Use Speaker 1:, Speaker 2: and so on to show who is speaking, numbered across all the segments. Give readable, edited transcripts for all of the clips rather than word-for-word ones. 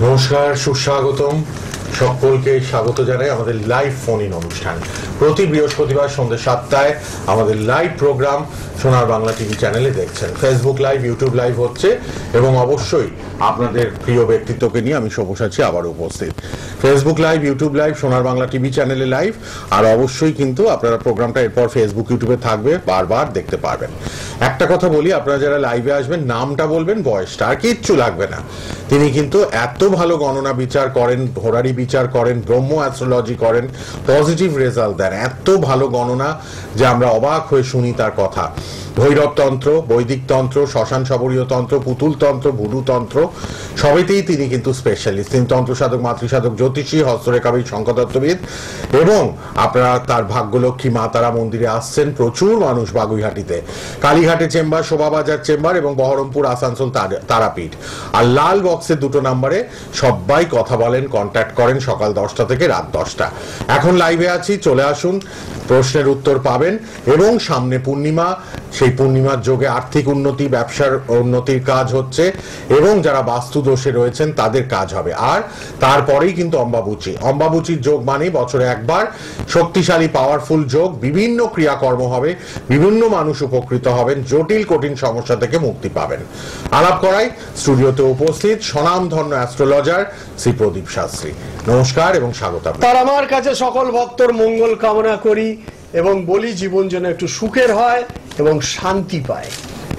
Speaker 1: নমস্কার, সুস্বাগতম সকলকে স্বাগত জানাই আমাদের লাইভ ফোন ইন অনুষ্ঠান। প্রতি বৃহস্পতিবার সন্ধ্যে 7টায় আমাদের লাইভ প্রোগ্রাম সোনার বাংলা টিভি চ্যানেলে দেখছেন। ফেসবুক লাইভ, ইউটিউব লাইভ হচ্ছে এবং অবশ্যই আপনাদের প্রিয় ব্যক্তিত্বকে নিয়ে আমি সব্যসাচী আবার উপস্থিত। ফেসবুক লাইভ, ইউটিউব লাইভ, সোনার বাংলা টিভি চ্যানেলে লাইভ, আর অবশ্যই কিন্তু আপনারা প্রোগ্রামটা এরপর ফেসবুক, ইউটিউবে থাকবে, বারবার দেখতে পারবেন। একটা কথা বলি, আপনারা যারা লাইভে আসবেন নামটা বলবেন, বয়সটা, আর কিচ্ছু লাগবে না। তিনি কিন্তু এত ভালো গণনা বিচার করেন, ঘোরারি বিচার করেন, ব্রহ্ম অ্যাস্ট্রোলজি করেন, পজিটিভ রেজাল্ট দেন, এত ভালো গণনা যে আমরা অবাক হয়ে শুনি তার কথা। ভৈরব তন্ত্র, বৈদিক তন্ত্র, শ্মশান শবরীয় তন্ত্র, পুতুল তন্ত্র, ভুডু তন্ত্র, সবেতেই তিনি কিন্তু স্পেশালিস্ট। তিনি তন্ত্রসাধক, মাতৃসাধক, জ্যোতিষী, হস্তরেখাবিদ, শঙ্খতত্ত্ববিদ, এবং আপনারা তার ভাগ্যলক্ষ্মী মা তারা মন্দিরে আসছেন প্রচুর মানুষ বাগুইহাটিতে। কালীঘাটে চেম্বার, শোভাবাজার চেম্বার এবং বহরমপুর আসানসোল তারাপীঠ। আর লাল বক্সের 2 নম্বরে সবাই কথা বলেন, কন্ট্যাক্ট করেন সকাল 10টা থেকে রাত 10টা। এখন লাইভে আছি, চলে আসুন, প্রশ্নের উত্তর পাবেন। এবং সামনে পূর্ণিমা, সেই পূর্ণিমার যোগে আর্থিক উন্নতি, ব্যবসার উন্নতির কাজ হচ্ছে, এবং যারা বাস্তু দোষে রয়েছেন তাদের কাজ হবে। আর তারপরেই কিন্তু অম্বাবুচি। অম্বাবুচির যোগ মানে বছরে একবার শক্তিশালী পাওয়ারফুল যোগ, বিভিন্ন ক্রিয়াকর্ম হবে, বিভিন্ন মানুষ উপকৃত হবেন, জটিল কঠিন সমস্যা থেকে মুক্তি পাবেন। আলাপ করাই স্টুডিওতে উপস্থিত স্বনামধন্য অ্যাস্ট্রোলজার শ্রী প্রদীপ শাস্ত্রী। নমস্কার এবং স্বাগত।
Speaker 2: তার আমার কাছে সকল ভক্তর মঙ্গল কামনা করি এবং বলি জীবন যেন একটু সুখের হয় এবং শান্তি পায়,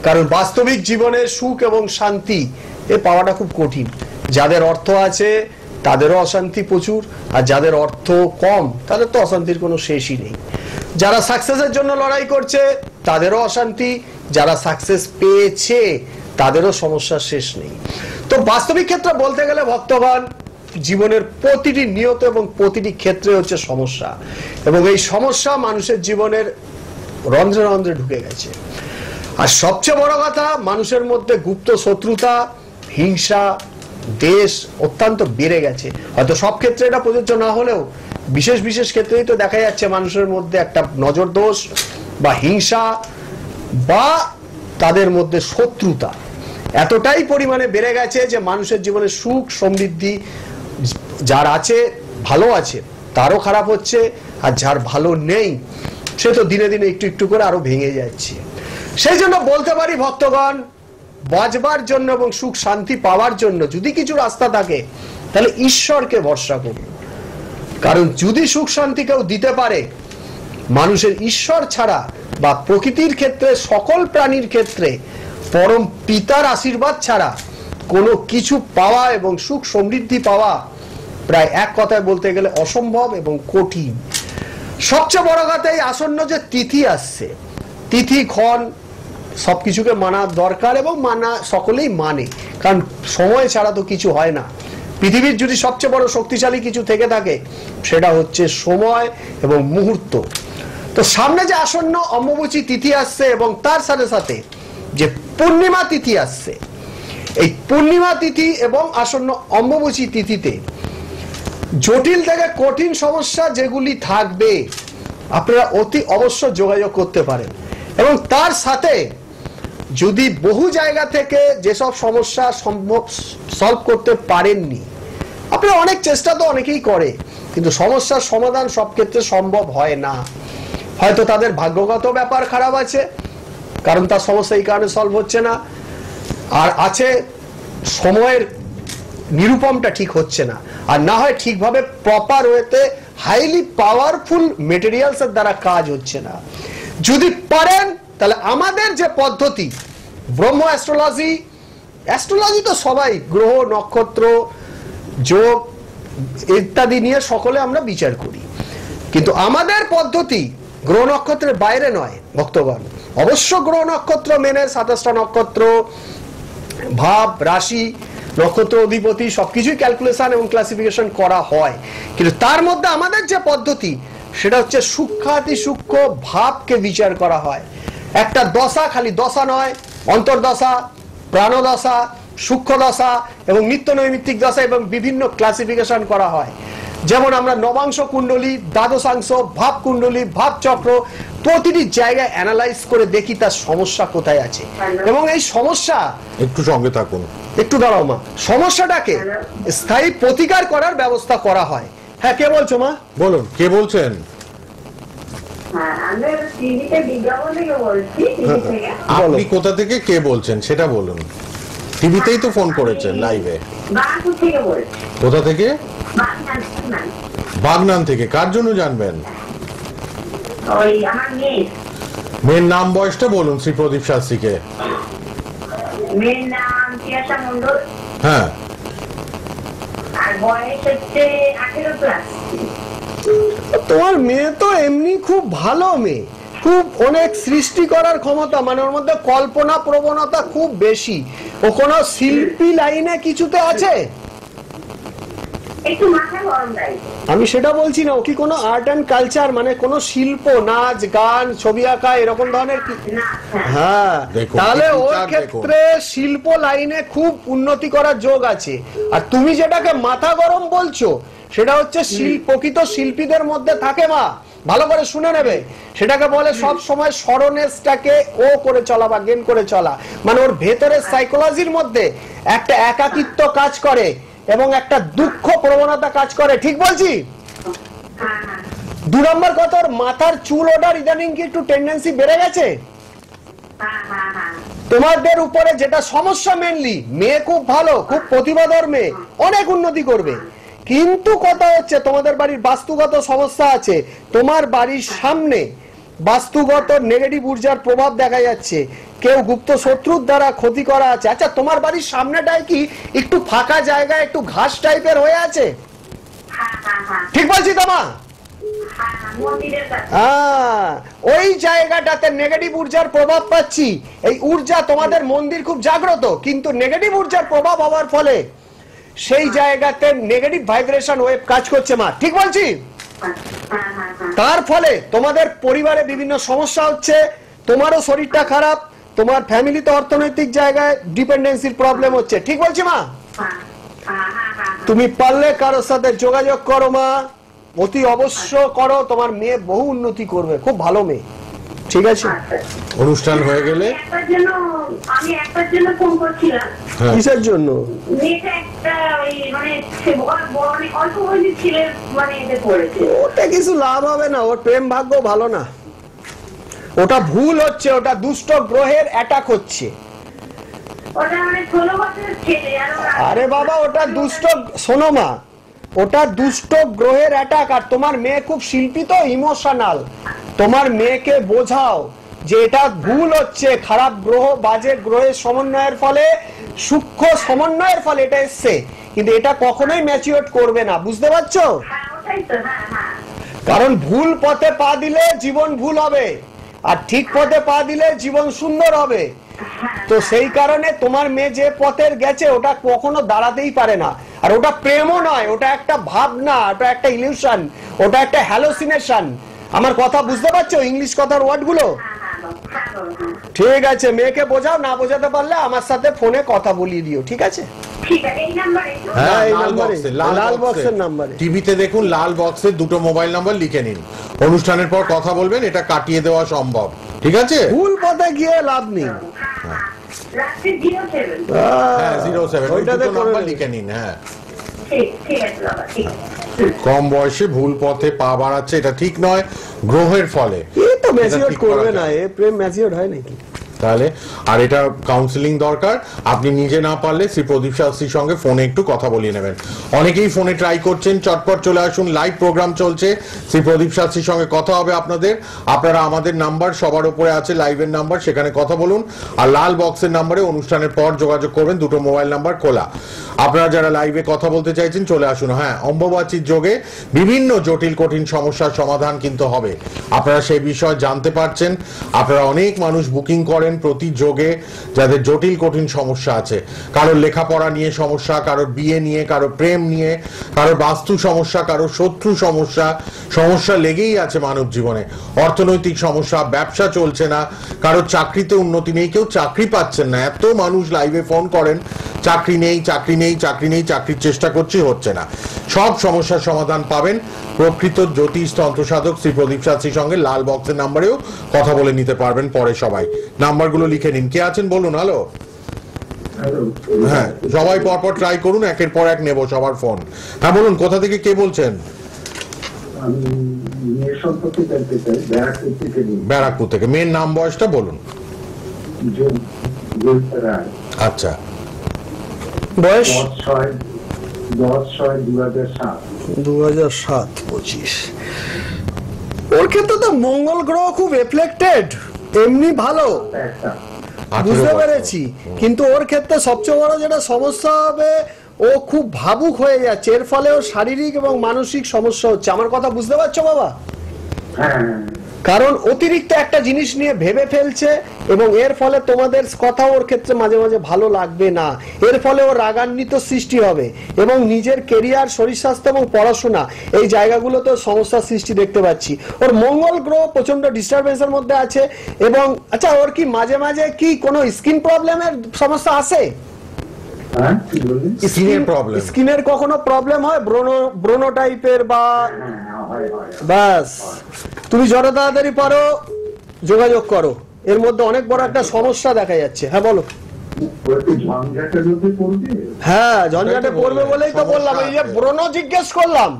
Speaker 2: কারণ বাস্তবিক জীবনে সুখ এবং শান্তি এ পাওয়াটা খুব কঠিন। যাদের অর্থ আছে তাদেরও অশান্তি প্রচুর, আর যাদের অর্থ কম তাদের তো অশান্তির কোনো শেষই নেই। যারা সাকসেসের জন্য লড়াই করছে তাদেরও অশান্তি, যারা সাকসেস পেয়েছে তাদেরও সমস্যার শেষ নেই। তো বাস্তবিক ক্ষেত্রে বলতে গেলে ভক্তগণ, জীবনের প্রতিটি নিয়ত এবং প্রতিটি ক্ষেত্রে হচ্ছে সমস্যা, এবং এই সমস্যা মানুষের জীবনের রন্ধ্রে রন্ধ্রে ঢুকে গেছে। আর সবচেয়ে বড় কথা, মানুষের মধ্যে গুপ্ত শত্রুতা, হিংসা, দেশ অত্যন্ত বেড়ে গেছে। হয়তো সব ক্ষেত্রে এটা প্রযোজ্য না হলেও বিশেষ বিশেষ ক্ষেত্রেই তো দেখা যাচ্ছে মানুষের মধ্যে একটা নজর দোষ বা হিংসা বা তাদের মধ্যে শত্রুতা এতটাই পরিমাণে বেড়ে গেছে যে মানুষের জীবনে সুখ সমৃদ্ধি যার আছে, ভালো আছে, তারও খারাপ হচ্ছে, আর যার ভালো নেই সে তো দিনে দিনে একটু একটু করে আরো ভেঙে যাচ্ছে। সেই জন্য বলতে পারি ভক্তগণ, বাঁচবার জন্য এবং সুখ শান্তি পাওয়ার জন্য যদি কিছু রাস্তা থাকে তাহলে ঈশ্বরকে ভরসা করুন। কারণ যদি সুখ শান্তি কেউ দিতে পারে, মানুষের ঈশ্বর ছাড়া বা প্রকৃতির ক্ষেত্রে, সকল প্রাণীর ক্ষেত্রে পরম পিতার আশীর্বাদ ছাড়া কোনো কিছু পাওয়া এবং সুখ সমৃদ্ধি পাওয়া প্রায় এক কথায় বলতে গেলে অসম্ভব এবং কঠিন। সবচেয়ে বড় কথা, এই আসন্ন যে তিথি আসছে, তিথি ক্ষণ সবকিছুকে মানার দরকার এবং মানা সকলেই মানে, কারণ সময় ছাড়া তো কিছু হয় না। পৃথিবীর যদি সবচেয়ে বড় শক্তিশালী কিছু থেকে থাকে সেটা হচ্ছে সময় এবং মুহূর্ত। তো সামনে যে আসন্ন অম্বুবাচী তিথি আসছে এবং তার সাথে সাথে যে পূর্ণিমা তিথি আসছে, এই পূর্ণিমা তিথি এবং আসন্ন অম্বুবাচী তিথিতে জটিল থেকে কঠিন সমস্যা যেগুলি থাকবে আপনারা অতি অবশ্য যোগাযোগ করতে পারেন। এবং তার সাথে যদি বহু জায়গা থেকে যেসব সমস্যা সম্ভব সলভ করতে পারেননি, আপনারা অনেক চেষ্টা তো অনেকেই করে, কিন্তু সমস্যার সমাধান সব ক্ষেত্রে সম্ভব হয় না। হয়তো তাদের ভাগ্যগত ব্যাপার খারাপ আছে, কারণ তার সমস্যা এই কারণে সলভ হচ্ছে না, আর আছে সময়ের নিরূপমটা ঠিক হচ্ছে না, আর না হয় ঠিকভাবে প্রপার ওয়েতে হাইলি পাওয়ারফুল মেটেরিয়ালসের দ্বারা কাজ হচ্ছে না। যদি পারেন তাহলে আমাদের যে পদ্ধতি ব্রহ্ম অ্যাস্ট্রোলজি, অ্যাস্ট্রোলজি তো সবাই গ্রহ নক্ষত্র যোগ ইত্যাদি নিয়ে সকলে আমরা বিচার করি, কিন্তু আমাদের পদ্ধতি গ্রহ নক্ষত্রের বাইরে নয় ভক্তগণ। অবশ্য গ্রহ নক্ষত্র মেনে 27টা নক্ষত্র, ভাব, রাশি, নক্ষত্র অধিপতি সবকিছুই ক্যালকুলেশন এবং ক্লাসিফিকেশন করা হয়, কিন্তু তার মধ্যে আমাদের যে পদ্ধতি সেটা হচ্ছে সূক্ষ্মাতি সূক্ষ্ম ভাবকে বিচার করা হয়। একটা দশা, খালি দশা নয়, অন্তর্দশা, প্রাণদশা, সূক্ষ্ম দশা এবং নিত্য নৈমিত্তিক দশা এবং বিভিন্ন ক্লাসিফিকেশন করা হয়। যেমন আমরা নবাংশ কুণ্ডলী, দ্বাদশাংশ, ভাব কুণ্ডলী, ভাব চক্র প্রতিটি জায়গায় অ্যানালাইজ করে দেখি তার সমস্যা কোথায় আছে, এবং এই সমস্যা
Speaker 1: একটু সঙ্গে থাকুন
Speaker 2: একটু দাঁড়াও মা, সমস্যাটাকে স্থায়ী প্রতিকার করার ব্যবস্থা করা হয়। হ্যাঁ, কে বলছো মা?
Speaker 1: বলুন, কে বলছেন? আপনি কোথা থেকে কে বলছেন সেটা বলুন। টিভিতেই তো ফোন করেছেন লাইভে। কোথা থেকে? বাগনান থেকে। কার জন্য জানবেন? মেয়ের নাম বয়সটা বলুন শ্রী প্রদীপ শাস্ত্রীকে।
Speaker 3: মেয়ের নাম তিয়াশা মণ্ডল।
Speaker 1: হ্যাঁ,
Speaker 3: আর বয়স হচ্ছে 18+।
Speaker 2: তোমার মেয়ে তো এমনি খুব ভালো মেয়ে, খুব অনেক সৃষ্টি করার ক্ষমতা, মানে ওর মধ্যে কল্পনা প্রবণতা খুব বেশি। ও কোনো শিল্পী লাইনে কিছুতে আছে?
Speaker 3: একটু মাথা গরম দেয়।
Speaker 2: আমি সেটা বলছি না, ও কি কোনো আর্ট অ্যান্ড কালচার, মানে কোনো শিল্প, নাচ গান, ছবি আঁকা এরকম ধরনের কি?
Speaker 3: না,
Speaker 2: হ্যাঁ,
Speaker 1: দেখুন,
Speaker 2: তাহলে
Speaker 1: কি
Speaker 2: ওর
Speaker 1: বিচার
Speaker 2: ক্ষেত্রে শিল্প লাইনে খুব উন্নতি করার যোগ আছে। আর তুমি যেটাকে মাথা গরম বলছো সেটা হচ্ছে প্রকৃত শিল্পীদের মধ্যে থাকে মা, ভালো করে শুনে নেবে। সেটাকে বলে সব সময় স্মরণেসটাকে ও করে চলা বা গেন করে চলা, মানে ওর ভেতরের সাইকোলজির মধ্যে একটা একাকিত্ব কাজ করে এবং একটা দুঃখ প্রবণতা কাজ করে। ঠিক বলছি?
Speaker 3: হ্যাঁ।
Speaker 2: 2 নম্বর কথা, ওর মাথার চুল ওঠার ইদানিং কি একটু টেন্ডেন্সি বেড়ে গেছে? তোমাদের উপরে যেটা সমস্যা, মেনলি মেয়ে খুব ভালো, খুব প্রতিভাধর মেয়ে, অনেক উন্নতি করবে, কিন্তু কথা হচ্ছে তোমাদের বাড়ির বাস্তুগত সমস্যা আছে। তোমার বাড়ির সামনে বাস্তুগত নেগেটিভ ঊর্জার প্রভাব দেখা যাচ্ছে, কেউ গুপ্ত শত্রুর দ্বারা ক্ষতি করা আছে। আচ্ছা, তোমার বাড়ির সামনেটায় কি একটু ফাঁকা জায়গা, একটু ঘাস টাইপের হয়ে আছে? ঠিক বলছি তো মা? ওই জায়গাটাতে নেগেটিভ ঊর্জার প্রভাব পাচ্ছি। এই ঊর্জা, তোমাদের মন্দির খুব জাগ্রত, কিন্তু নেগেটিভ ঊর্জার প্রভাব হওয়ার ফলে সেই জায়গাতে নেগেটিভ ভাইব্রেশন ওয়েভ কাজ করছে মা। ঠিক বলছি? তার ফলে তোমাদের পরিবারে বিভিন্ন সমস্যা হচ্ছে, তোমারও শরীরটা খারাপ, তোমার ফ্যামিলিতে অর্থনৈতিক জায়গায় ডিপেন্ডেন্সির প্রবলেম হচ্ছে। ঠিক বলছি মা? তুমি পারলে কারোর সাথে যোগাযোগ করো মা, অতি অবশ্য করো, তোমার মেয়ে বহু উন্নতি করবে, খুব ভালো মেয়ে। ঠিক আছে,
Speaker 1: অনুষ্ঠান হয়ে গেলে
Speaker 3: আমি একটার জন্য ফোন করছিলাম।
Speaker 2: কিসের জন্য?
Speaker 3: মেয়েটা একটা অল্প বয়সী ছেলের এতে পড়েছে।
Speaker 2: ওটা কিছু লাভ হবে না, ওর প্রেম ভাগ্য ভালো না, ওটা ভুল হচ্ছে, ওটা দুষ্ট গ্রহের অ্যাটাক হচ্ছে।
Speaker 3: ওটা 16 বছরের ছেলে।
Speaker 2: আরে বাবা, ওটা দুষ্ট, শোনো মা, ওটা দুষ্ট গ্রহের অ্যাটাক। আর তোমার মেয়ে খুব শিল্পী তো, ইমোশনাল। তোমার মেয়েকে বোঝাও যে এটা ভুল হচ্ছে, খারাপ গ্রহ, বাজে গ্রহের সমন্বয়ের ফলে, সূক্ষ্ম সমন্বয়ের ফলে এটা এসছে, কিন্তু এটা কখনোই ম্যাচিওর করবে না। বুঝতে পারছো? কারণ ভুল পথে পা দিলে জীবন ভুল হবে, আর ঠিক পথে পা দিলে জীবন সুন্দর হবে। তো সেই কারণে তোমার মেয়ে যে পথের গেছে ওটা কখনো দাঁড়াতেই পারে না। আর ওটা প্রেমও নয়, ওটা একটা ভাবনা, ওটা একটা ইলিউশন, ওটা একটা হ্যালোসিনেশন। আমার কথা বুঝতে পারছো? ইংলিশ কথার ওয়ার্ড গুলো। ঠিক আছে, মেয়েকে বোঝাও, না বোঝাতে পারলে আমার সাথে ফোনে কথা বলিয়ে দিও। ঠিক আছে?
Speaker 1: হ্যাঁ, লাল বক্সের নাম্বারে টিভিতে দেখুন, লাল বক্সে 2টো মোবাইল নাম্বার লিখে নিন। অনুষ্ঠানের পর কথা বলবেন, এটা কাটিয়ে দেওয়া সম্ভব। ঠিক আছে?
Speaker 2: ভুল পথে গিয়ে লাভ নেই।
Speaker 1: হ্যাঁ, 07 ওইটাতে নাম্বার লিখে নিন। হ্যাঁ, কম বয়সে ভুল পথে পা বাড়াচ্ছে, এটা ঠিক নয়, গ্রহের ফলে।
Speaker 2: এই তো ম্যাচিওর করবে না, এ প্রেম ম্যাচিওর হয় নাকি?
Speaker 1: তাহলে আর এটা কাউন্সিলিং দরকার। আপনি নিজে না পারলে শ্রী প্রদীপ শাস্ত্রীর সঙ্গে ফোনে একটু কথা বলিয়ে নেবেন। অনেকেই ফোনে ট্রাই করছেন, চটপট চলে আসুন, লাইভ প্রোগ্রাম চলছে, শ্রী প্রদীপ শাস্ত্রীর সঙ্গে কথা হবে আপনাদের। আপনারা আমাদের নাম্বার সবার উপরে আছে, লাইভের নাম্বার, সেখানে কথা বলুন। আর লাল বক্সের নাম্বারে অনুষ্ঠানের পর যোগাযোগ করবেন, 2টো মোবাইল নাম্বার খোলা। আপনারা যারা লাইভে কথা বলতে চাইছেন চলে আসুন। হ্যাঁ, অম্বুবাচীর যোগে বিভিন্ন জটিল কঠিন সমস্যার সমাধান কিন্তু হবে, আপনারা সেই বিষয় জানতে পারছেন। আপনারা অনেক মানুষ বুকিং করেন প্রতি যোগে, যাদের জটিল কঠিন সমস্যা আছে, কারোর লেখাপড়া নিয়ে সমস্যা, কারোর বিয়ে নিয়ে, কারোর প্রেম নিয়ে, কারোর বাস্তু সমস্যা, কারোর শত্রু সমস্যা। সমস্যা লেগেই আছে মানব জীবনে। অর্থনৈতিক সমস্যা, ব্যবসা চলছে না, কারোর চাকরিতে উন্নতি নেই, কেউ চাকরি পাচ্ছেন না। এত মানুষ লাইভে ফোন করেন, চাকরি নেই, চাকরি নেই, চাকরি নেই, চাকরির চেষ্টা করছি, হচ্ছে না। সব সমস্যার সমাধান পাবেন প্রকৃত জ্যোতিষ তন্ত্র সাধক শ্রী প্রদীপ শাস্ত্রীর সঙ্গে। লাল বক্সের নাম্বারেও কথা বলে নিতে পারবেন পরে। সবাই নাম্বারগুলো লিখে নিন। কে আছেন বলুন? হ্যালো, হ্যাঁ, সবাই পরপর ট্রাই করুন, একের পর এক নেব সবার ফোন। হ্যাঁ বলুন, কোথা থেকে কে বলছেন?
Speaker 4: আমি মেয়ের সম্পর্কে জানতে চাই, ব্যারাকপুর থেকে বলছি।
Speaker 1: ব্যারাকপুর থেকে। মেয়ের নাম বয়সটা বলুন।
Speaker 4: রায়।
Speaker 1: আচ্ছা,
Speaker 2: বয়স
Speaker 4: 10/6/2007।
Speaker 2: 2007 25। ওর ক্ষেত্রে তো মঙ্গল গ্রহ খুব রিফ্লেক্টেড, এমনি ভালো,
Speaker 4: একটা
Speaker 1: 18
Speaker 2: বুঝতে
Speaker 1: বছর।
Speaker 2: পেরেছি, কিন্তু ওর ক্ষেত্রে সবচেয়ে বড় যেটা সমস্যা হবে, ও খুব ভাবুক হয়ে যাচ্ছে, এর ফলে ওর শারীরিক এবং মানসিক সমস্যা হচ্ছে। আমার কথা বুঝতে পারছো বাবা?
Speaker 4: হ্যাঁ,
Speaker 2: কারণ অতিরিক্ত একটা জিনিস নিয়ে ভেবে ফেলছে, এবং এর ফলে তোমাদের কথা ওর ক্ষেত্রে মাঝে মাঝে ভালো লাগবে না, এর ফলে ওর রাগান্বিত সৃষ্টি হবে, এবং নিজের কেরিয়ার, শরীর স্বাস্থ্য এবং পড়াশোনা এই জায়গাগুলোতে সমস্যার সৃষ্টি দেখতে পাচ্ছি। ওর মঙ্গল গ্রহ প্রচন্ড ডিস্টারবেন্সের মধ্যে আছে। এবং আচ্ছা, ওর কি মাঝে মাঝে কি কোনো স্কিন প্রবলেমের সমস্যা আসে?
Speaker 4: হ্যাঁ, কি বললেন?
Speaker 1: স্কিনের প্রবলেম?
Speaker 2: স্কিনের কখনো প্রবলেম হয়, ব্রোনো টাইপের বা?
Speaker 4: হ্যাঁ, হয়।
Speaker 2: বাস, তুমি যত তাড়াতাড়ি পারো যোগাযোগ করো, এর মধ্যে অনেক বড় একটা সমস্যা দেখা যাচ্ছে। হ্যাঁ বলো।
Speaker 4: ওর কি ঝঞ্ঝাটের মধ্যে পড়বে?
Speaker 2: হ্যাঁ, ঝঞ্ঝাটে পড়বে বলেই তো বললাম, এই যে ব্রণ জিজ্ঞেস করলাম,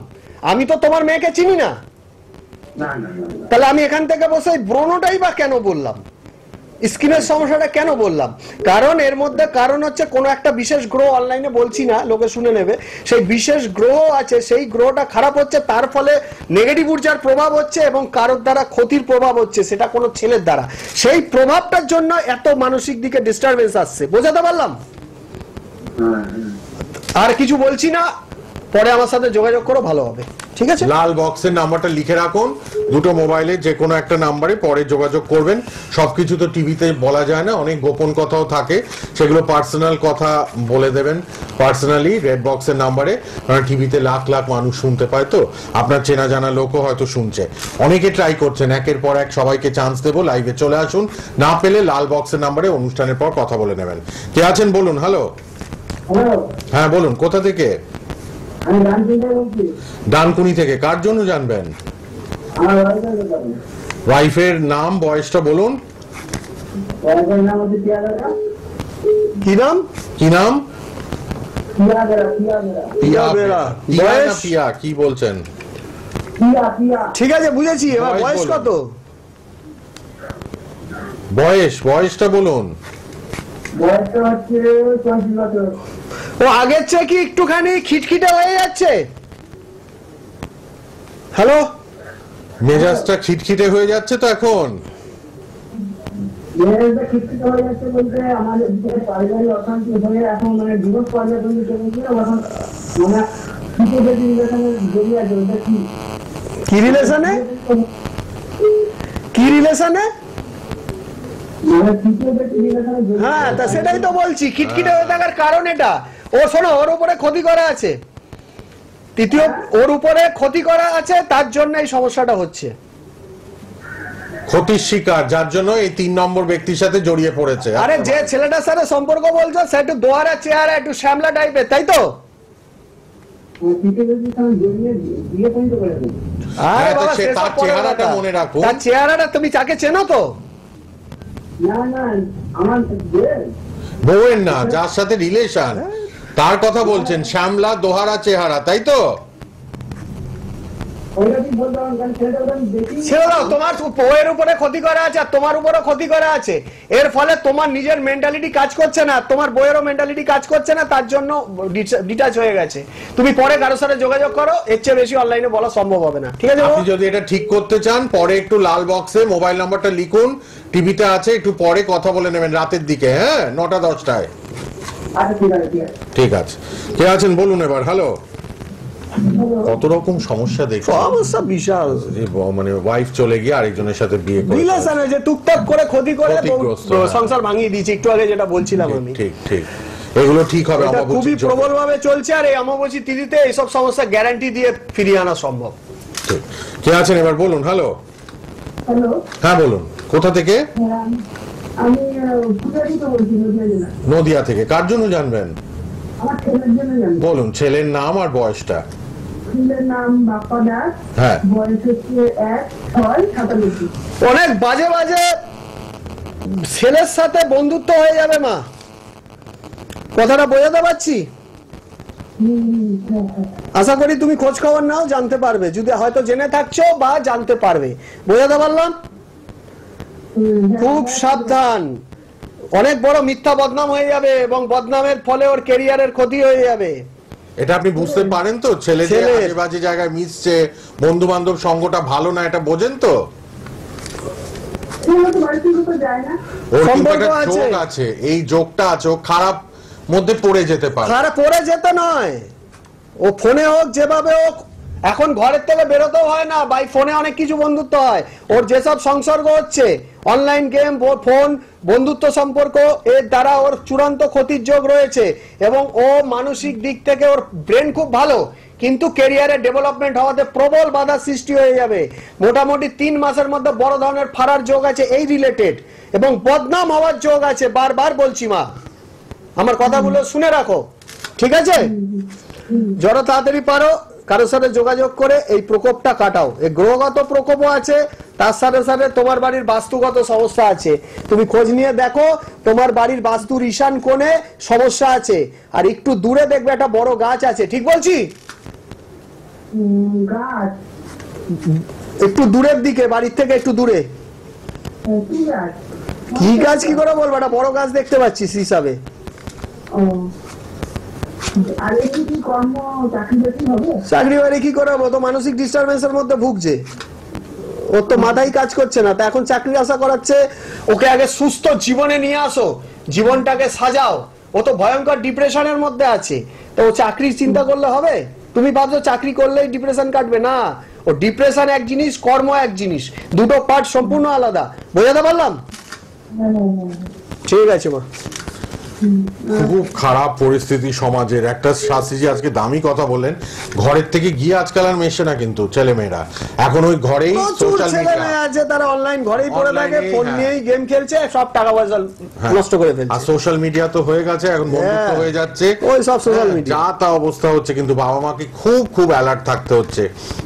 Speaker 2: আমি তো তোমার মেয়েকে চিনি না,
Speaker 4: না।
Speaker 2: তাহলে আমি এখান থেকে বসে ব্রণটাই বা কেন বললাম, স্কিনের সমস্যাটা কেন বললাম? কারণ এর মধ্যে কারণ হচ্ছে কোনো একটা বিশেষ গ্রহ, অনলাইনে বলছি না, লোকে শুনে নেবে, সেই বিশেষ গ্রহ আছে, সেই গ্রহটা খারাপ হচ্ছে, তার ফলে নেগেটিভ ঊর্জার প্রভাব হচ্ছে এবং কারোর দ্বারা ক্ষতির প্রভাব হচ্ছে, সেটা কোনো ছেলের দ্বারা। সেই প্রভাবটার জন্য এত মানসিক দিকে ডিস্টারবেন্স আসছে। বোঝাতে পারলাম? আর কিছু বলছি না, পরে আমার সাথে যোগাযোগ করো, ভালো হবে। ঠিক আছে,
Speaker 1: লাল বক্সের নাম্বারটা লিখে রাখুন, দুটো মোবাইলে যে কোনো একটা নাম্বারে পরে যোগাযোগ করবেন। সবকিছু তো টিভিতে বলা যায় না, অনেক গোপন কথাও থাকে, সেগুলো পার্সোনাল কথা বলে দেবেন পার্সোনালি রেড বক্সের নাম্বারে, কারণ টিভিতে লাখ লাখ মানুষ শুনতে পায়, তো আপনার চেনা জানা লোকও হয়তো শুনছে। অনেকে ট্রাই করছেন, একের পর এক সবাইকে চান্স দেবো, লাইভে চলে আসুন, না পেলে লাল বক্সের নাম্বারে অনুষ্ঠানের পর কথা বলে নেবেন। কে আছেন বলুন? হ্যালো। হ্যাঁ বলুন, কোথা থেকে?
Speaker 4: আমি বলছি।
Speaker 1: ডানকুনি থেকে। কার জন্য জানবেন?
Speaker 4: আমার
Speaker 1: ওয়াইফের নাম বয়সটা বলুন।
Speaker 4: নাম হচ্ছে পিয়াবেরা।
Speaker 2: কি নাম?
Speaker 1: কি নাম?
Speaker 2: পিয়া বেরা। বয়স?
Speaker 1: পিয়া কি বলছেন?
Speaker 2: ঠিক আছে, বুঝেছি। এবার
Speaker 1: বয়স
Speaker 2: বয়স
Speaker 1: বলুন।
Speaker 2: কত?
Speaker 1: বয়সটা বলুন।
Speaker 4: বয়সটা হচ্ছে 34 বছর।
Speaker 2: ও আগের চেয়ে কি একটুখানি খিটখিটে হয়ে যাচ্ছে? হ্যালো,
Speaker 1: মেজাজটা খিটখিটে হয়ে যাচ্ছে তো এখন?
Speaker 4: মেয়েটা খিটখিটে হয়ে যাচ্ছে বলতে আমাদের পারিবারিক অশান্তি হয়ে এখন ডিভোর্স পর্যায়ে চলছে, এখন জড়িয়ে আছে। ওটা কি
Speaker 2: কি রিলেশনে? কি রিলেশনে? হ্যাঁ, তা সেটাই তো বলছি, খিটখিটে হয়ে থাকার কারণ এটা। ও শোনো, ওর উপরে ক্ষতি করা আছে, তৃতীয় ওর উপরে ক্ষতি করা আছে, তার জন্য এই সমস্যাটা হচ্ছে।
Speaker 1: ক্ষতির শিকার, যার জন্য এই 3 নম্বর ব্যক্তির সাথে জড়িয়ে পড়েছে।
Speaker 2: আরে যে ছেলেটার সাথে সম্পর্ক বলছো, সে একটু দোয়ারা চেহারা, একটু শ্যামলা টাইপের, তাই তো? আরে বাবা,
Speaker 1: সে
Speaker 2: সেসব
Speaker 1: তার
Speaker 2: পরের
Speaker 1: চেহারাটা
Speaker 2: কথা।
Speaker 1: মনে রাখুন।
Speaker 2: তার চেহারাটা তুমি তাকে চেনো তো?
Speaker 1: বউয়ের না, যার সাথে রিলেশন, তার কথা বলছেন। শ্যামলা দোহারা চেহারা, তাই তো?
Speaker 2: ছেড়ে দাও, তোমার বউয়ের উপরে ক্ষতি করা আছে আর তোমার উপরে ক্ষতি করা আছে, এর ফলে তোমার নিজের মেন্টালিটি কাজ করছে না, তোমার বউয়েরও মেন্টালিটি কাজ করছে না, তার জন্য ডিটাচ হয়ে গেছে। তুমি পরে কারোর সাথে যোগাযোগ করো, এর চেয়ে বেশি অনলাইনে বলা সম্ভব হবে না। ঠিক আছে,
Speaker 1: আপনি যদি এটা ঠিক করতে চান, পরে একটু লাল বক্সে মোবাইল নাম্বারটা লিখুন, টিভিতে আছে, একটু পরে কথা বলে নেবেন রাতের দিকে। হ্যাঁ, 9টা-10টায়। ঠিক আছে। কে আছেন বলুন এবার? হ্যালো। কত রকম সমস্যা দেখি,
Speaker 2: সমস্যা বিশাল।
Speaker 1: মানে ওয়াইফ চলে গিয়ে আরেকজনের সাথে বিয়ে করে,
Speaker 2: রিলেশনে যে টুকটাক করে ক্ষতি করে
Speaker 1: ক্ষতিগ্রস্ত, হ্যাঁ।
Speaker 2: সংসার ভাঙিয়ে দিয়েছে, একটু আগে যেটা বলছিলাম আমি।
Speaker 1: ঠিক ঠিক, এগুলো ঠিক হবে।
Speaker 2: এটা খুবই
Speaker 1: অমাবস্যার জন্য।
Speaker 2: প্রবল ভাবে চলছে, আর এই অমাবস্যা তিথিতে এইসব সমস্যা গ্যারান্টি দিয়ে ফিরিয়ে আনা সম্ভব।
Speaker 1: ঠিক। কে আছেন এবার বলুন? হ্যালো।
Speaker 4: হ্যালো,
Speaker 1: হ্যাঁ বলুন, কোথা থেকে?
Speaker 4: আমি ফুটারিতে বলছি,
Speaker 1: নদিয়া থেকে। কার জন্য জানবেন?
Speaker 4: আমার ছেলের জন্য জানি।
Speaker 1: বলুন ছেলের নাম আর বয়সটা।
Speaker 4: ছেলের নাম বাপ্পা দাস,
Speaker 1: হ্যাঁ।
Speaker 4: বয়স হচ্ছে 1/6/97।
Speaker 2: অনেক বাজে বাজে ছেলের সাথে বন্ধুত্ব হয়ে যাবে মা, কথাটা বোঝাতে পারছি? আশা করি তুমি খোঁজ খবর নাও, জানতে পারবে, যদি হয়তো জেনে থাকছো বা জানতে পারবে। বোঝাতে পারলাম? খুব সাবধান, অনেক বড় মিথ্যা বদনাম হয়ে যাবে এবং বদনামের ফলে ওর ক্যারিয়ারের ক্ষতি হয়ে যাবে।
Speaker 1: এটা আপনি বুঝতে পারেন তো? ছেলে যে আজেবাজে জায়গায় মিশছে, বন্ধু বান্ধব সঙ্গটা ভালো না, এটা বোঝেন তো? ওর কিন্তু একটা যোগ আছে, এই যোগটা আছে, ও খারাপ মধ্যে পড়ে যেতে পারে।
Speaker 2: খারাপ পড়ে যেতে নয়, ও ফোনে হোক যেভাবে হোক, এখন ঘরের থেকে বেরোতেও হয় না, বাই ফোনে অনেক কিছু বন্ধুত্ব হয়। ওর যেসব সংসর্গ হচ্ছে, অনলাইন গেম, ফোন, বন্ধুত্ব সম্পর্ক, এর দ্বারা ওর চূড়ান্ত ক্ষতির যোগ রয়েছে। এবং ও মানসিক দিক থেকে ওর ব্রেন খুব ভালো, কিন্তু ক্যারিয়ারে ডেভেলপমেন্ট হওয়াতে প্রবল বাধা সৃষ্টি হয়ে যাবে। মোটামুটি 3 মাসের মধ্যে বড় ধরনের ফারার যোগ আছে এই রিলেটেড, এবং বদনাম হওয়ার যোগ আছে। বারবার বলছি মা, আমার কথাগুলো শুনে রাখো, ঠিক আছে? যত তাড়াতাড়ি পারো কারোর সাথে যোগাযোগ করে এই প্রকোপটা কাটাও। এই গ্রহগত প্রকোপও আছে, তার সাথে সাথে তোমার বাড়ির বাস্তুগত সমস্যা আছে। তুমি খোঁজ নিয়ে দেখো, তোমার বাড়ির বাস্তুর ঈশান কোণে সমস্যা আছে, আর একটু দূরে দেখবে একটা বড় গাছ আছে। ঠিক বলছি? একটু দূরের দিকে, বাড়ির থেকে একটু দূরে। কি গাছ কি করে বলবো, একটা বড় গাছ দেখতে পাচ্ছিস হিসাবে। চাকরি বাড়ি কি করে হবে? তো মানসিক ডিস্টারবেন্সের মধ্যে ভুগছে, ওর তো মাথায় কাজ করছে না। তা এখন চাকরির আশা করাচ্ছে। ওকে আগে সুস্থ জীবনে নিয়ে আসো, জীবনটাকে সাজাও। ও তো ভয়ঙ্কর ডিপ্রেশনের মধ্যে আছে, তো ও চাকরির চিন্তা করলে হবে? তুমি ভাবছো চাকরি করলেই ডিপ্রেশন কাটবে? না, ও ডিপ্রেশন এক জিনিস, কর্ম এক জিনিস, দুটো পার্ট সম্পূর্ণ আলাদা। বোঝাতে পারলাম? ঠিক আছে মা।
Speaker 1: খুব খারাপ পরিস্থিতি সমাজের। একটা শাস্ত্রীজি আজকে দামি কথা বললেন, ঘরের থেকে গিয়ে আজকাল আর মেশে না কিন্তু ছেলে মেয়েরা, এখন ওই ঘরেই সোশ্যাল মিডিয়া
Speaker 2: আছে, তারা অনলাইন ঘরেই পড়ে থাকে, ফোন নিয়েই গেম খেলছে, সব টাকা পয়সা নষ্ট করে ফেলছে।
Speaker 1: আর সোশ্যাল মিডিয়া তো হয়ে গেছে, এখন বন্ধুত্ব হয়ে যাচ্ছে,
Speaker 2: ওই সব সোশ্যাল মিডিয়া,
Speaker 1: যা তা অবস্থা হচ্ছে। কিন্তু বাবা মাকে খুব খুব অ্যালার্ট থাকতে হচ্ছে।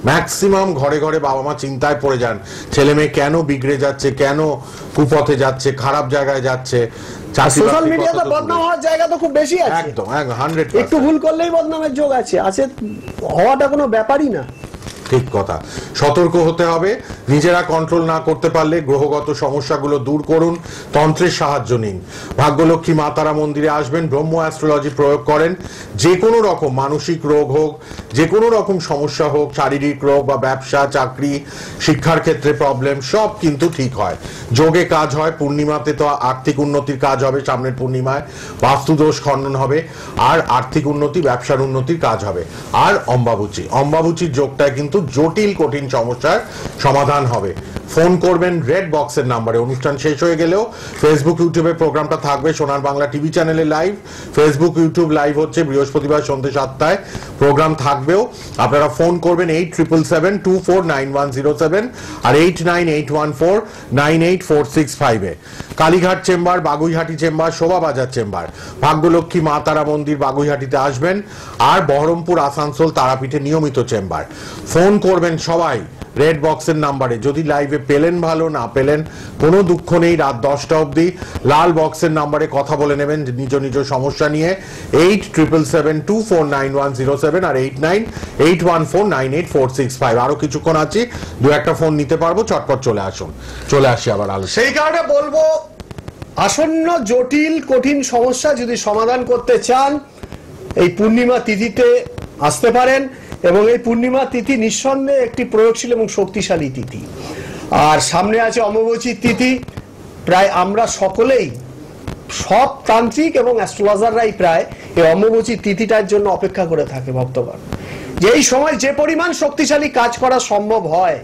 Speaker 1: ম্যাক্সিমাম ঘরে ঘরে বাবা মা চিন্তায় পড়ে যান, ছেলে মেয়ে কেন বিগড়ে যাচ্ছে, কেন কুপথে যাচ্ছে, খারাপ জায়গায় যাচ্ছে।
Speaker 2: সোশ্যাল মিডিয়াতে বদনাম হওয়ার জায়গা তো খুব বেশি আছে,
Speaker 1: একদম 100%।
Speaker 2: একটু ভুল করলেই বদনামের যোগ আছে, হওয়াটা কোনো ব্যাপারই না।
Speaker 1: ঠিক কথা, সতর্ক হতে হবে। নিজেরা কন্ট্রোল না করতে পারলে গ্রহগত সমস্যাগুলো দূর করুন, তন্ত্রের সাহায্য নিন। ভাগ্যলক্ষ্মী মা তারা মন্দিরে আসবেন, ব্রহ্ম অ্যাস্ট্রোলজি প্রয়োগ করেন। যে কোনো রকম মানসিক রোগ হোক, যে কোনো রকম সমস্যা হোক, শারীরিক রোগ বা ব্যবসা, চাকরি, শিক্ষার ক্ষেত্রে প্রবলেম, সব কিন্তু ঠিক হয়। যোগে কাজ হয়, পূর্ণিমাতে তো আর্থিক উন্নতির কাজ হবে, সামনের পূর্ণিমায় বাস্তুদোষ খণ্ডন হবে, আর আর্থিক উন্নতি, ব্যবসার উন্নতির কাজ হবে। আর অম্বাবুচির যোগটায় কিন্তু জটিল কঠিন সমস্যার সমাধান হবে। ফোন করবেন রেড বক্সের নাম্বারে। অনুষ্ঠান শেষ হয়ে গেলেও ফেসবুক ইউটিউবে প্রোগ্রামটা থাকবে, সোনার বাংলা টিভি চ্যানেলে লাইভ, ফেসবুক ইউটিউব লাইভ হচ্ছে বৃহস্পতিবার সন্ধ্যে 7টায় প্রোগ্রাম থাকবেও। আপনারা ফোন করবেন 8777249107 আর 8981498465 Kalighat chamber, Baguiati chamber, Shobhabazar chamber. Bhagyalakshmi মা তারা মন্দির বাগুইহাটিতে আসবেন, আর বহরমপুর, আসানসোল, তারাপীঠে নিয়মিত চেম্বার। ফোন করবেন সবাই রেড বক্সের নাম্বারে। যদি লাইভে পেলেন ভালো, না পেলেন কোনো দুঃখ নেই, রাত 10টা অবধি লাল বক্সের নাম্বারে কথা বলে নেবেন নিজ নিজ সমস্যা নিয়ে। 8777249107 আর 8981498465। আরো কিছুক্ষণ আছি, দু একটা ফোন নিতে পারবো, চটপট চলে আসি আবার আলোচনা।
Speaker 2: সেই কারণে বলবো, আসন্ন জটিল কঠিন সমস্যা যদি সমাধান করতে চান, এই পূর্ণিমা তিথিতে আসতে পারেন। এবং এই পূর্ণিমা তিথি নিঃসন্দেহে একটি প্রয়োগশীল এবং শক্তিশালী তিথি। আর সামনে আছে অমাবস্যার তিথি। প্রায় আমরা সকলেই, সব তান্ত্রিক এবং অ্যাস্ট্রোলজাররাই প্রায় এই অমাবস্যার তিথিটার জন্য অপেক্ষা করে থাকে ভক্তগণ, যে এই সময় যে পরিমাণ শক্তিশালী কাজ করা সম্ভব হয়,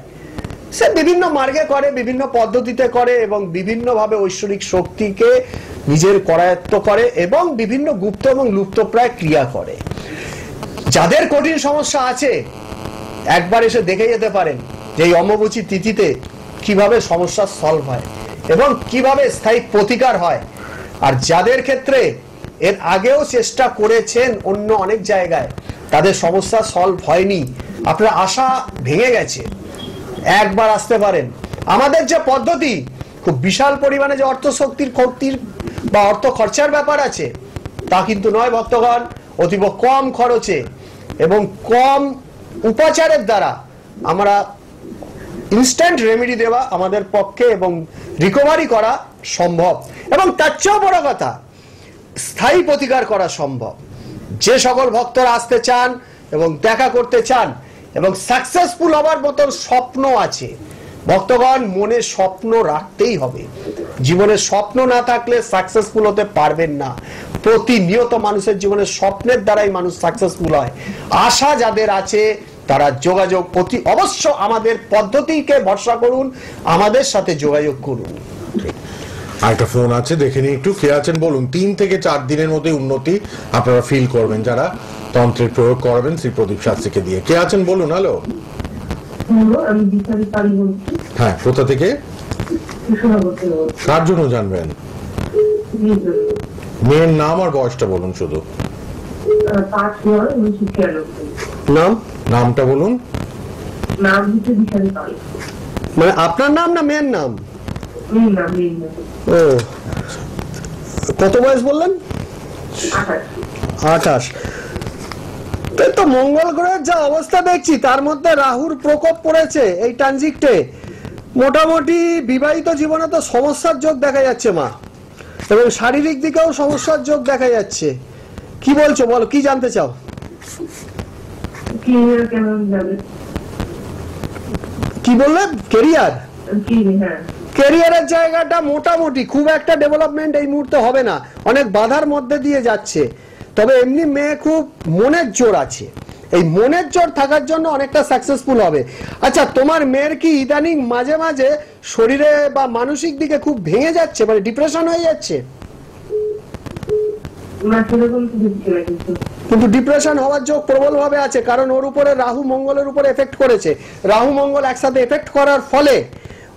Speaker 2: সে বিভিন্ন মার্গে করে, বিভিন্ন পদ্ধতিতে করে, এবং বিভিন্নভাবে ঐশ্বরিক শক্তিকে নিজের করায়ত্ত করে, এবং বিভিন্ন গুপ্ত এবং লুপ্তপ্রায় ক্রিয়া করে। যাদের কঠিন সমস্যা আছে, একবার এসে দেখে যেতে পারেন যে এই অমাবস্যার তিথিতে কিভাবে সমস্যা সলভ হয় এবং কিভাবে স্থায়ী প্রতিকার হয়। আর যাদের ক্ষেত্রে এর আগেও চেষ্টা করেছেন অন্য অনেক জায়গায়, তাদের সমস্যা সলভ হয়নি, আপনার আশা ভেঙে গেছে, একবার আসতে পারেন। আমাদের যে পদ্ধতি, খুব বিশাল পরিমাণে যে অর্থ শক্তির বা অর্থ খরচার ব্যাপার আছে, তা কিন্তু নয় ভক্তগণ। অতীব কম খরচে এবং কম উপাচারের দ্বারা আমরা ইনস্ট্যান্ট রেমেডি দেওয়া আমাদের পক্ষে এবং রিকভারি করা সম্ভব, এবং তার চেয়েও বড় কথা স্থায়ী প্রতিকার করা সম্ভব। যে সকল ভক্তরা আসতে চান এবং দেখা করতে চান এবং সাকসেসফুল হবার মতন স্বপ্ন আছে, ভক্তগণ মনে স্বপ্ন রাখতেই হবে। জীবনে স্বপ্ন না থাকলে সাকসেসফুল হতে পারবেন না। প্রতিনিয়ত মানুষের জীবনে স্বপ্নের দ্বারাই মানুষ সাকসেসফুল হয়। আশা যাদের আছে তারা যোগাযোগ অবশ্য আমাদের পদ্ধতিকে ভরসা করুন, আমাদের সাথে যোগাযোগ করুন।
Speaker 1: একটা ফোন আছে, দেখে নিই একটু। কে আছেন বলুন। 3 থেকে 4 দিনের মধ্যে উন্নতি আপনারা ফিল করবেন যারা তন্ত্রের প্রয়োগ করবেন শ্রী প্রদীপ শাস্ত্রীকে দিয়ে। কে আছেন বলুন। হ্যালো,
Speaker 4: আমি বিচারি পারি বলছি,
Speaker 1: হ্যাঁ, কোথা থেকে,
Speaker 4: কৃষ্ণনগর বলছি।
Speaker 1: কার জন্য জানবেন? মেয়ের নাম আর বয়সটা বলুন শুধু।
Speaker 4: 5/9/1996।
Speaker 2: নাম,
Speaker 1: নামটা বলুন।
Speaker 4: নাম হচ্ছে বিচারি পারি।
Speaker 2: মানে আপনার নাম না মেয়ের নাম?
Speaker 4: নাম
Speaker 2: ও, কত বয়স বললেন? 28। তো মঙ্গল গ্রহের যা অবস্থা দেখছি তার মধ্যে রাহুর প্রকোপ পড়েছে এই ট্রানজিটে। মোটামুটি বিবাহিত জীবনে তো সমস্যার যোগ দেখা যাচ্ছে মা, এবং শারীরিক দিকেও সমস্যার যোগ দেখা যাচ্ছে। কি বলছো, বলো, কি জানতে চাও?
Speaker 4: কেমন যাবে?
Speaker 2: কি বললে? কেরিয়ার?
Speaker 4: হ্যাঁ,
Speaker 2: ক্যারিয়ারের জায়গাটা মোটামুটি, খুব একটা ডেভেলপমেন্ট এই মুহূর্তে হবে না, অনেক বাধার মধ্যে দিয়ে যাচ্ছে। তবে এমনি মেয়ে খুব মনের জোর আছে, এই মনের জোর থাকার জন্য অনেকটা সাকসেসফুল হবে। আচ্ছা, তোমার মেয়ের কি ইদানিং মাঝে মাঝে শরীরে বা মানসিক দিকে খুব ভেঙে যাচ্ছে, মানে ডিপ্রেশন হয়ে যাচ্ছে? কিন্তু ডিপ্রেশন হওয়ার যোগ প্রবলভাবে আছে, কারণ ওর উপরে রাহু মঙ্গলের উপরে এফেক্ট করেছে। রাহু মঙ্গল একসাথে এফেক্ট করার ফলে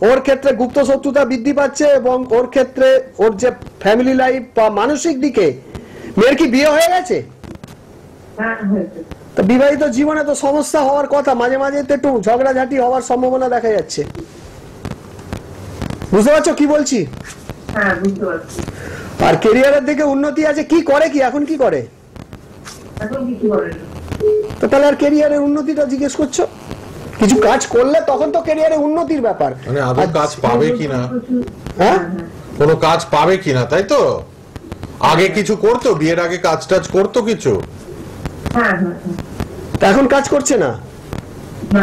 Speaker 2: ওর ক্ষেত্রে গুপ্ত শত্রুতা বৃদ্ধি পাচ্ছে, এবং ওর ক্ষেত্রে ওর যে ফ্যামিলি লাইফ বা মানসিক দিকে। মেয়ের কি বিয়ে হয়ে গেছে? তো বিবাহিত জীবনে তো সমস্যা হওয়ার কথা, মাঝে মাঝে তো একটু ঝগড়াঝাটি হওয়ার সম্ভাবনা দেখা যাচ্ছে। বুঝতে পারছো কি বলছি?
Speaker 4: হ্যাঁ, বুঝতে পারছি।
Speaker 2: আর ক্যারিয়ারের দিকে উন্নতি আছে। কি করে, কি এখন কি করে?
Speaker 4: এখন কিছু করে না।
Speaker 2: তো তাহলে আর ক্যারিয়ারের উন্নতিটা জিজ্ঞেস করছো? কিছু কাজ করলে তখন তো ক্যারিয়ারে উন্নতির ব্যাপার।
Speaker 1: মানে আদৌ কাজ পাবে কিনা,
Speaker 2: হ্যাঁ,
Speaker 1: কোনো কাজ পাবে কিনা, তাই তো? আগে কিছু করতো, বিয়ের আগে কাজ টাজ করতো কিছু?
Speaker 4: হ্যাঁ,
Speaker 2: এখন কাজ করছে না,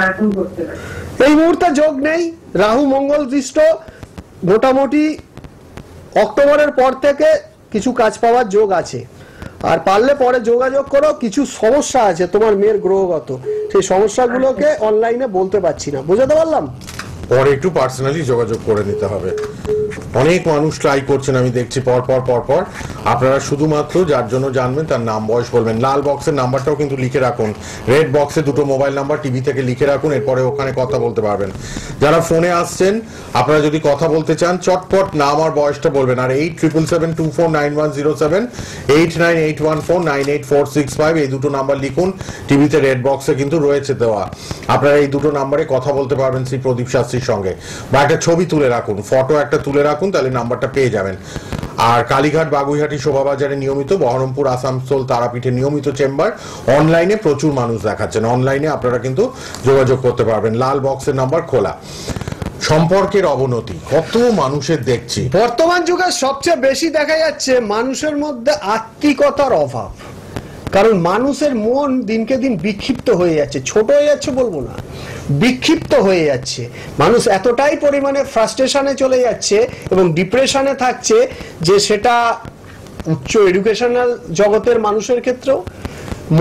Speaker 4: এখন করতে না।
Speaker 2: এই মুহূর্তে যোগ নেই। রাহু মঙ্গল দৃষ্ট, মোটামুটি অক্টোবরের পর থেকে কিছু কাজ পাওয়ার যোগ আছে। আর পারলে পরে যোগাযোগ করো। কিছু সমস্যা আছে তোমার মেয়ের গ্রহগত, সেই সমস্যাগুলোকে অনলাইনে বলতে পারছি না। বুঝাতে পারলাম?
Speaker 1: পরে একটু পার্সোনালি যোগাযোগ করে নিতে হবে। অনেক মানুষ ট্রাই করছেন, আমি দেখছি পর পর। আপনারা শুধুমাত্র যার জন্য জানবেন তার নাম বয়স বলবেন। লাল বক্সের নাম্বারটাও কিন্তু লিখে রাখুন, রেড বক্সে 2টো মোবাইল নাম্বার টিভি থেকে লিখে রাখুন, এরপরে ওখানে কথা বলতে পারবেন। যারা ফোনে আসছেন, আপনারা যদি কথা বলতে চান চটপট নাম আর বয়সটা বলবেন। আর 8777249107, 8981498465 এই 2টো নাম্বার লিখুন। টিভিতে রেড বক্সে কিন্তু রয়েছে দেওয়া। আপনারা এই 2টো নাম্বারে কথা বলতে পারবেন শ্রী প্রদীপ শাস্ত্রীর সঙ্গে, বা একটা ছবি তুলে রাখুন, ফটো একটা তুলে রাখুন, তাহলে নাম্বারটা পেয়ে যাবেন। আর কালীঘাট, বাগুইহাটি, শোভাবাজারে নিয়মিত, বহরমপুর, আসানসোল, তারাপীঠে নিয়মিত চেম্বার। অনলাইনে প্রচুর মানুষ দেখাচ্ছেন, অনলাইনে আপনারা কিন্তু যোগাযোগ করতে পারবেন। লাল বক্সের নাম্বার খোলা। সম্পর্কের অবনতি কত মানুষের দেখছি
Speaker 2: বর্তমান যুগে সবচেয়ে বেশি দেখা যাচ্ছে মানুষের মধ্যে আত্মিকতার অভাব। কারণ মানুষের মন দিনকে দিন বিক্ষিপ্ত হয়ে যাচ্ছে, ছোট হয়ে যাচ্ছে বলবো না, বিক্ষিপ্ত হয়ে যাচ্ছে। মানুষ এতটাই পরিমাণে ফ্রাস্ট্রেশনে চলে যাচ্ছে এবং ডিপ্রেশনে থাকছে যে সেটা উচ্চ এডুকেশনাল জগতের মানুষের ক্ষেত্রেও,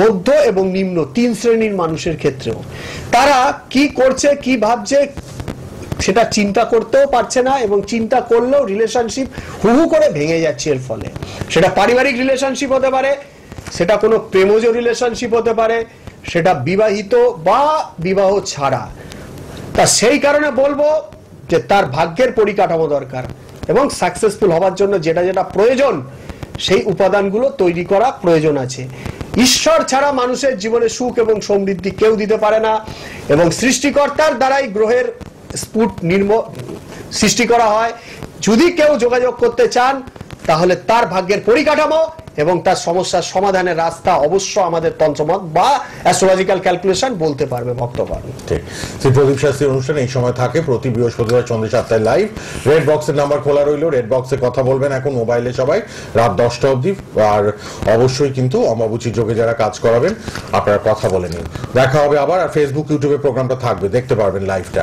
Speaker 2: মধ্য এবং নিম্ন 3 শ্রেণীর মানুষের ক্ষেত্রেও। তারা কি করছে, কি ভাবছে সেটা চিন্তা করতেও পারছে না, এবং চিন্তা করলেও রিলেশনশিপ হু করে ভেঙে যাচ্ছে এর ফলে। সেটা পারিবারিক রিলেশনশিপ হতে পারে, সেটা কোনো প্রেমজ রিলেশনশিপ হতে পারে, সেটা বিবাহিত বা বিবাহ ছাড়া। তা সেই কারণে বলবো যে তার ভাগ্যের পরিকাঠামো দরকার, এবং সাকসেসফুল হওয়ার জন্য যেটা যেটা প্রয়োজন সেই উপাদানগুলো তৈরি করা প্রয়োজন আছে। ঈশ্বর ছাড়া মানুষের জীবনে সুখ এবং সমৃদ্ধি কেউ দিতে পারে না, এবং সৃষ্টিকর্তার দ্বারাই গ্রহের স্ফুট সৃষ্টি করা হয়। যদি কেউ যোগাযোগ করতে চান তাহলে তার ভাগ্যের পরিকাঠামো এবং তার সমস্যার সমাধানের রাস্তা অবশ্য আমাদের তন্ত্রমত বা অ্যাস্ট্রোলজিক্যাল ক্যালকুলেশন বলতে পারবে ভক্তগণ।
Speaker 1: ঠিক, শ্রী প্রদীপ শাস্ত্রীর অনুষ্ঠান এই সময় থাকে প্রতি বৃহস্পতিবার সন্ধ্যে 7টায় লাইভ। রেড বক্সের নাম্বার খোলা রইল, রেড বক্সে কথা বলবেন এখন মোবাইলে সবাই রাত 10টা অবধি। আর অবশ্যই কিন্তু অমাবুচির যোগে যারা কাজ করাবেন আপনারা কথা বলে নিন। দেখা হবে আবার, আর ফেসবুক ইউটিউবে প্রোগ্রামটা থাকবে, দেখতে পারবেন লাইভটা,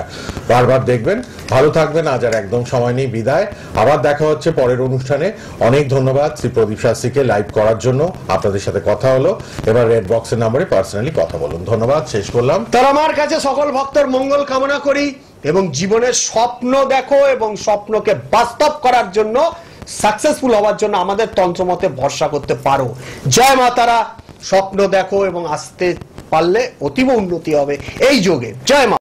Speaker 1: বারবার দেখবেন। ভালো থাকবেন, আজ আর একদম সময় নেই, বিদায়। আবার দেখা হচ্ছে পরের অনুষ্ঠানে। অনেক ধন্যবাদ শ্রী প্রদীপ শাস্ত্রীকে লাইভ করার জন্য, আপনাদের সাথে কথা হলো। এবার রেড বক্সের নাম্বারে পার্সোনালি কথা বলুন। ধন্যবাদ, শেষ করলাম।
Speaker 2: তার আমার কাছে সকল ভক্তের মঙ্গল কামনা করি এবং জীবনের স্বপ্ন দেখো এবং স্বপ্নকে বাস্তব করার জন্য সাকসেসফুল হওয়ার জন্য আমাদের তন্ত্রমতে ভরসা করতে পারো। জয় মা তারা। স্বপ্ন দেখো এবং আসতে পারলে অতীব উন্নতি হবে এই যোগে। জয় মা।